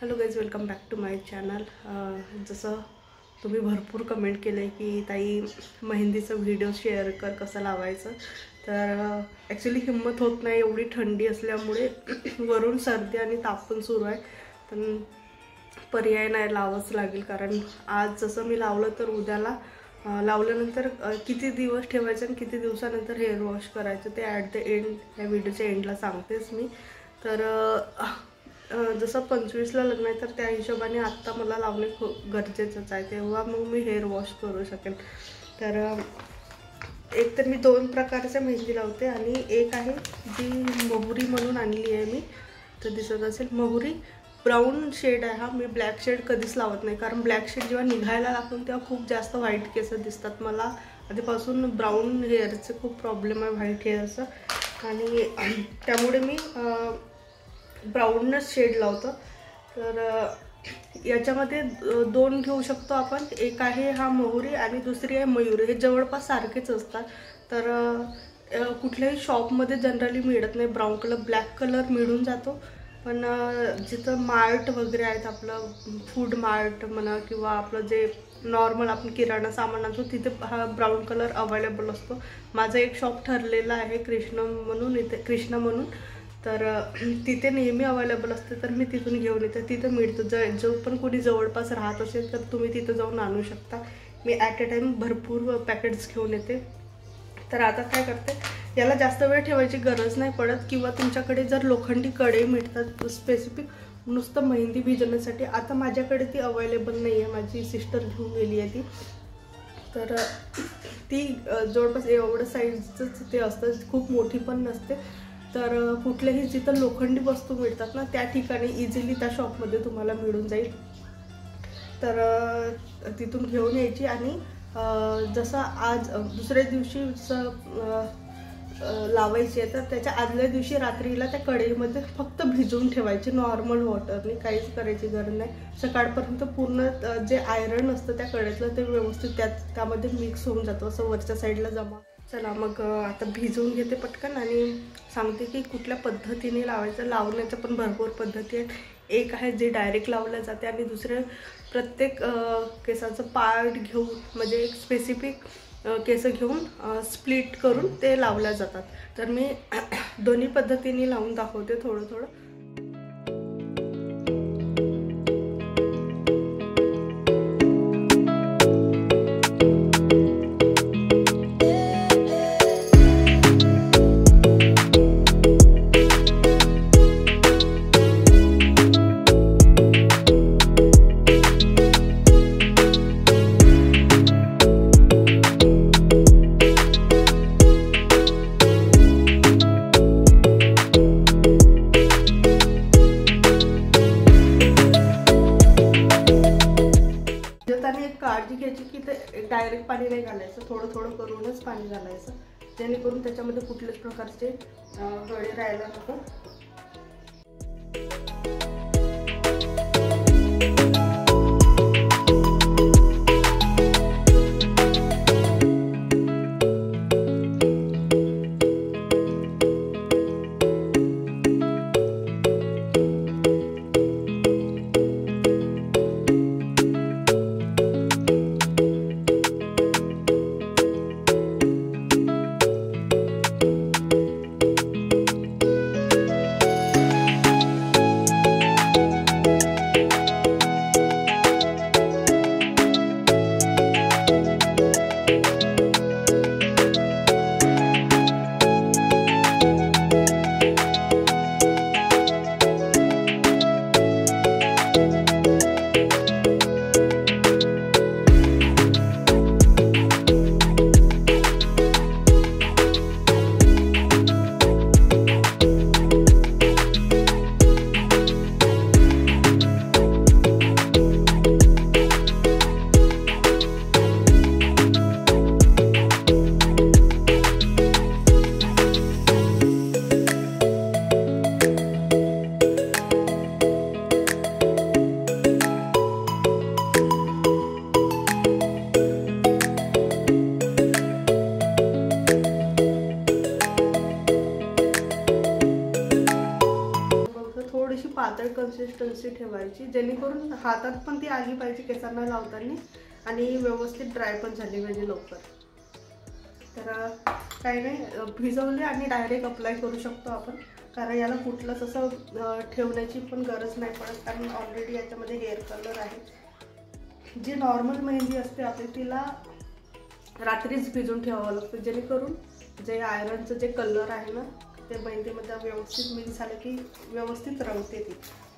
Hello guys, welcome back to my channel. जसं तुम्ही भरपूर कमेंट केलं की ताई मेहंदीचं व्हिडिओ शेअर कर कसं लावायचं. तर ॲक्च्युली हिंमत होत नाही, एवढी थंडी असल्यामुळे वरून सर्दी आणि ताप पण सुरू आहे. पण पर्याय नाही, लावावंच लागेल. कारण आज जसं मी लावलं तर उद्याला लावल्यानंतर किती दिवस ठेवायचं आणि किती दिवसानंतर हेअर वॉश करायचं ते ॲट द एंड या व्हिडिओच्या एंडला सांगतेच मी. तर जसं 25ला लग्न आहे तर त्या हिशोबाने आत्ता मला लावणे खूप गरजेचंच आहे, तेव्हा मग मी हेअर वॉश करू शकेन. तर एक तर मी 2 प्रकारच्या मेहंदी लावते आणि एक आहे जी मोहरी म्हणून आणली आहे मी. तर दिसत असेल मोहरी ब्राऊन शेड आहे हा. मी ब्लॅक शेड कधीच लावत नाही, कारण ब्लॅक शेड जेव्हा निघायला लागतो तेव्हा खूप जास्त व्हाईट केस दिसतात. मला आधीपासून ब्राऊन हेअरचे खूप प्रॉब्लेम आहे, व्हाईट हेअरचं, आणि त्यामुळे मी ब्राऊनच शेड लावतो. तर याच्यामध्ये 2 घेऊ शकतो आपण. एक आहे हा मोहरी आणि दुसरी आहे मयूरी. हे जवळपास सारखेच असतात. तर कुठल्याही शॉपमध्ये जनरली मिळत नाही ब्राऊन कलर. ब्लॅक कलर मिळून जातो, पण जिथं मार्ट वगैरे आहेत, आपलं फूड मार्ट म्हणा किंवा आपलं जे नॉर्मल आपण किराणा सामान आणतो तिथे हा ब्राऊन कलर अवेलेबल असतो. माझं एक शॉप ठरलेलं आहे कृष्णा म्हणून, तर तिथे नेहमी अवेलेबल असते. तर मी तिथून घेऊन येते, तिथं मिळतं. जो पण कोणी जवळपास राहत असेल तर तुम्ही तिथं जाऊन आणू शकता. मी ॲट अ टाईम भरपूर पॅकेट्स घेऊन येते. तर आता काय करते, याला जास्त वेळ ठेवायची गरज नाही पडत, किंवा तुमच्याकडे जर लोखंडी कढई मिळतात स्पेसिफिक नुसतं मेहंदी भिजवण्यासाठी, आता माझ्याकडे ती अवेलेबल नाही आहे. माझी सिस्टर घेऊन गेली आहे ती. तर ती जवळपास एवढं साईजच ते असतं, खूप मोठी पण नसते. तर कुठल्याही जिथं लोखंडी वस्तू मिळतात ना त्या ठिकाणी इझिली त्या शॉपमध्ये तुम्हाला मिळून जाईल. तर तिथून घेऊन यायची आणि जसं आज दुसऱ्या दिवशी लावायची आहे तर त्याच्या आदल्या दिवशी रात्रीला त्या कढईमध्ये फक्त भिजवून ठेवायची नॉर्मल वॉटरने, काहीच करायची गरज नाही. सकाळपर्यंत पूर्ण जे आयरन असतं त्या कढईतलं ते व्यवस्थित त्यामध्ये मिक्स होऊन जातं, असं वरच्या साईडला जमा. चला मग आता भिजवून घेते पटकन आणि सांगते की कुठल्या पद्धतीने लावायचं. लावण्याच्या पण भरपूर पद्धती आहेत. एक आहे जे डायरेक्ट लावलं जाते आणि दुसरं प्रत्येक केसाचं पार्ट घेऊन, म्हणजे एक स्पेसिफिक केस घेऊन स्प्लिट करून ते लावल्या जातात. तर मी दोन्ही पद्धतीने लावून दाखवते थोडं थोडं. काळजी घ्यायची की ते डायरेक्ट पाणी नाही घालायचं, थोडं थोडं करूनच पाणी घालायचं, जेणेकरून त्याच्यामध्ये कुठल्याच प्रकारचे गळे राहायला नको. थोडीशी पातळ कन्सिस्टन्सी ठेवायची, जेणेकरून हातात पण ती आली पाहिजे केसांना लावताना आणि व्यवस्थित ड्राय पण झाली पाहिजे लवकर. तर काही नाही, भिजवले आणि डायरेक्ट अप्लाय करू शकतो आपण, कारण याला कुठलंच असं ठेवण्याची पण गरज नाही पडत, कारण ऑलरेडी याच्यामध्ये हेअर कलर आहे. जी नॉर्मल मेहंदी असते आपली तिला रात्रीच भिजून ठेवावं लागतं, जेणेकरून जे आयरनचं जे कलर आहे ना ते मेहंदीमध्ये व्यवस्थित मिक्स झालं की व्यवस्थित रंगते ती.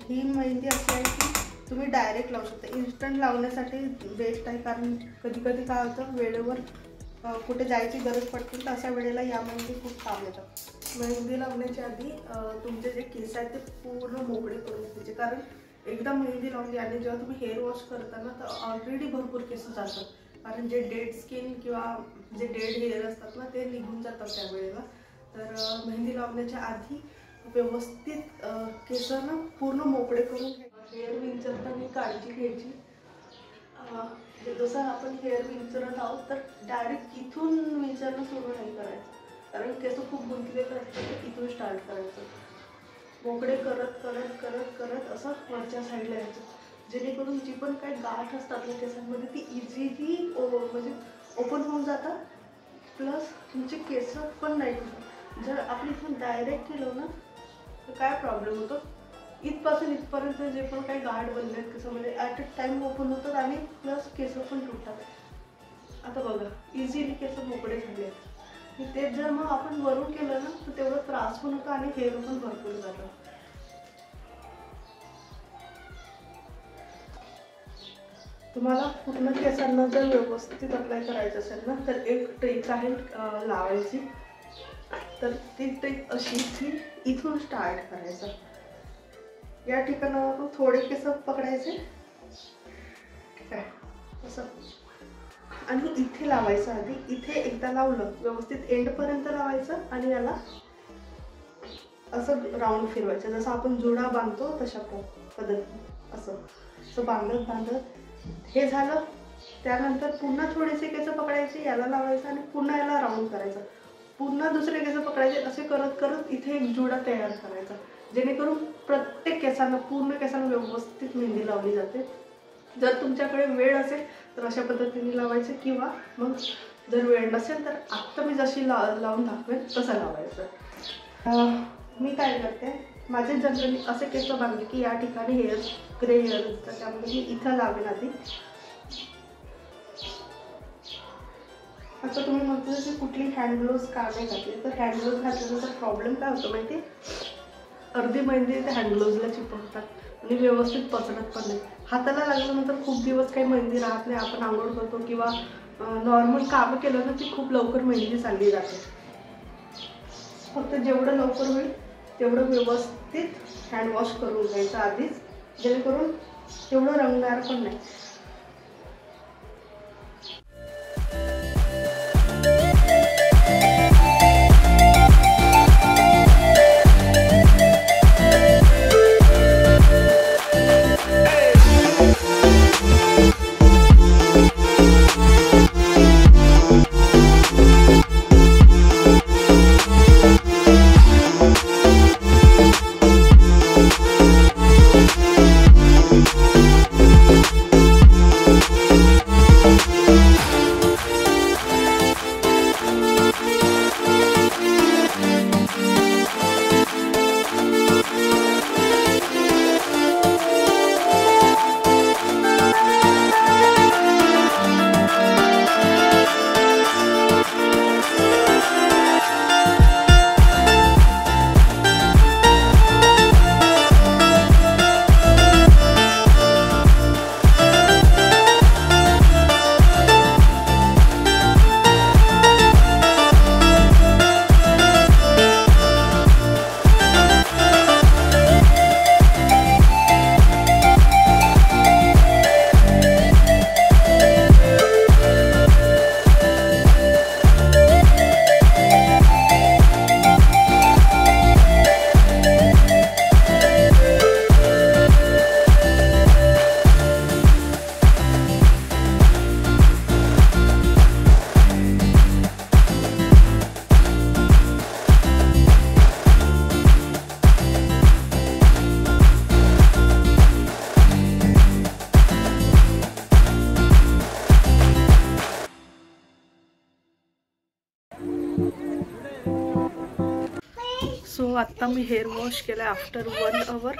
ही मेहंदी अशी आहे की तुम्ही डायरेक्ट लावू शकता. इन्स्टंट लावण्यासाठी बेस्ट आहे, कारण कधी कधी काय होतं वेळेवर कुठे जायची गरज पडते, तर अशा वेळेला या मेहंदी खूप काम येतात. मेहंदी लावण्याच्या आधी तुमचे जे केस आहेत ते पूर्ण मोकळे करून घ्यायचे, कारण एकदा मेहंदी लावली आणि जेव्हा तुम्ही हेअर वॉश करता ना तर ऑलरेडी भरपूर केस जातात, कारण जे डेड स्किन किंवा जे डेड हेअर असतात ना ते निघून जातात त्यावेळेला. तर मेहंदी लावण्याच्या आधी व्यवस्थित केसांना पूर्ण मोकळे करून घ्यायचे. हेअर विंचरताना काळजी घ्यायची. जसं आपण हेअर विंचरत आहोत तर डायरेक्ट इथून विंचरणं सुरू नाही करायचं, कारण केस खूप गुंतलेलं असतं, तर इथून स्टार्ट करायचं. मोकळे करत करत करत करत असं वरच्या साईडला यायचं, जेणेकरून जी पण काही गाठ असतात ना केसांमध्ये ती इझिली म्हणजे ओपन होऊन जातात, प्लस तुमचे केस पण नाही होतात. जर आपण इथून डायरेक्ट केलं ना तर काय प्रॉब्लेम होतो, इथपासून इथपर्यंत जे पण काही गाठ बनले आहेत केसामध्ये ॲट अ टाईम ओपन होतात आणि प्लस केस पण तुटतात. आता बघा इझिली केस मोकळे झाले आहेत. तेच जर मग आपण वरून केलं ना तर तेवढा त्रास पण होतो आणि हेअर पण भरपूर जातं. तुम्हाला पूर्ण केसांना जर व्यवस्थित अप्लाय करायचं असेल ना तर एक ट्रिक आहे लावायची. तर ती ट्रिक अशी की इथून स्टार्ट करायचं. या ठिकाणावरून थोडे केस पकडायचे, ठीक आहे, असं, आणि इथे लावायचं. आधी इथे एकदा लावलं व्यवस्थित एंडपर्यंत लावायचं आणि याला असं राऊंड फिरवायचं, जसं आपण जुडा बांधतो तशा पद्धतीने असं बांधत बांधत हे झालं. त्यानंतर पुन्हा थोडेसे केस पकडायचे, याला लावायचं आणि पुन्हा याला राऊंड करायचं, पुन्हा दुसरे केस पकडायचे, असे करत करत इथे एक जुडा तयार करायचा, जेणेकरून प्रत्येक केसांना पूर्ण केसांना व्यवस्थित मेहंदी लावली जाते. जर तुमच्याकडे वेळ असेल तर अशा पद्धतीने लावायचे, किंवा मग जर वेळ नसेल तर आत्ता मी जशी लावून दाखवेन तसं लावायचं. मी काय करते, माझे जनरली असे केस बांधले की या ठिकाणी हेअर ग्रे हेअर असतात, त्यामुळे मी इथं लावेन आधी. आता तुम्ही म्हणतो की कुठली हँड ग्लोव्ज का नाही घातली, तर हँड ग्लोव्ज घातल्यानंतर प्रॉब्लेम काय होतो माहिती, अर्धी मेहंदी ते हँड ग्लोव्जला चिपकतात आणि व्यवस्थित पसरत पण नाही. हाताला लागल्यानंतर खूप दिवस काही मेहंदी राहत नाही. आपण आंघोळ करतो किंवा नॉर्मल कामं केलं ना ती खूप लवकर मेहंदी चालली जाते. फक्त जेवढं लवकर होईल तेवढं व्यवस्थित हँड वॉश करून घ्यायचं आधीच, जेणेकरून तेवढं रंगणार पण नाही. आत्ता मी हेअर वॉश केलं आहे आफ्टर 1 आवर.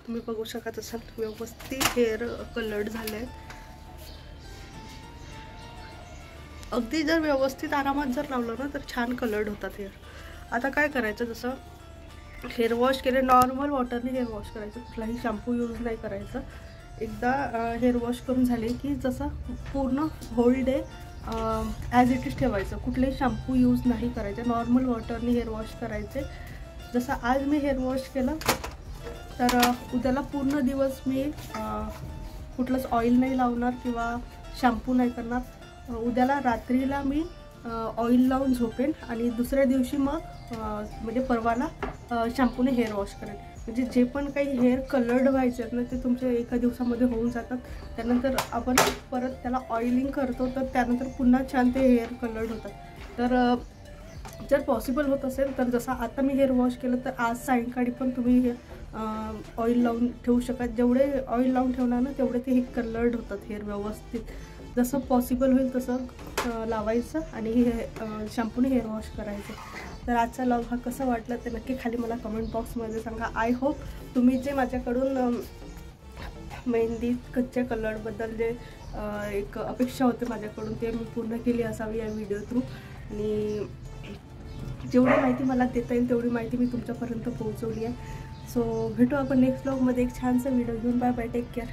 तुम्ही बघू शकत असाल व्यवस्थित हेअर कलर्ड झाले आहेत. अगदी जर व्यवस्थित आरामात जर लावलं ना तर छान कलर्ड होतात हेअर. आता काय करायचं, जसं हेअर वॉश केले नॉर्मल वॉटरने हेअर वॉश करायचं, कुठलाही शॅम्पू यूज नाही करायचं. एकदा हेअर वॉश करून झाले की जसं पूर्ण whole day as it is ठेवायचं, कुठलेही शॅम्पू यूज नाही करायचे, नॉर्मल वॉटरने हेअर वॉश करायचे. जसं आज मी हेअर वॉश केलं तर उद्याला पूर्ण दिवस मी कुठलंच ऑइल नाही लावणार किंवा शॅम्पू नाही करणार. उद्याला रात्रीला मी ऑइल लावून झोपेन आणि दुसऱ्या दिवशी मग म्हणजे परवाला शॅम्पूने हेअर वॉश करेन. म्हणजे जे पण काही हेअर कलर्ड व्हायचे आहेत ना ते तुमच्या एका दिवसामध्ये होऊन जातात. त्यानंतर आपण परत त्याला ऑइलिंग करतो तर त्यानंतर पुन्हा छान ते हेअर कलर्ड होतात. तर जर पॉसिबल होत असेल तर जसं आता मी हेअर वॉश केलं तर आज सायंकाळी पण तुम्ही ऑइल लावून ठेवू शकता. जेवढे ऑइल लावून ठेवणार ना तेवढे ते हे कलर्ड होतात हेअर व्यवस्थित. जसं पॉसिबल होईल तसं लावायचं आणि हे शॅम्पूने हेअर वॉश करायचं. तर आजचा व्लॉग हा कसा वाटला ते नक्की खाली मला कमेंट बॉक्समध्ये सांगा. आय होप तुम्ही जे माझ्याकडून मेहंदी कच्च्या कलरबद्दल जे एक अपेक्षा होते माझ्याकडून ते मी पूर्ण केली असावी या व्हिडिओ थ्रू. आणि जेवढी माहिती मला देता येईल तेवढी माहिती मी तुमच्यापर्यंत पोहोचवली आहे. सो भेटू आपण नेक्स्ट व्लॉगमध्ये एक छानसा व्हिडिओ घेऊन. Bye bye, take care.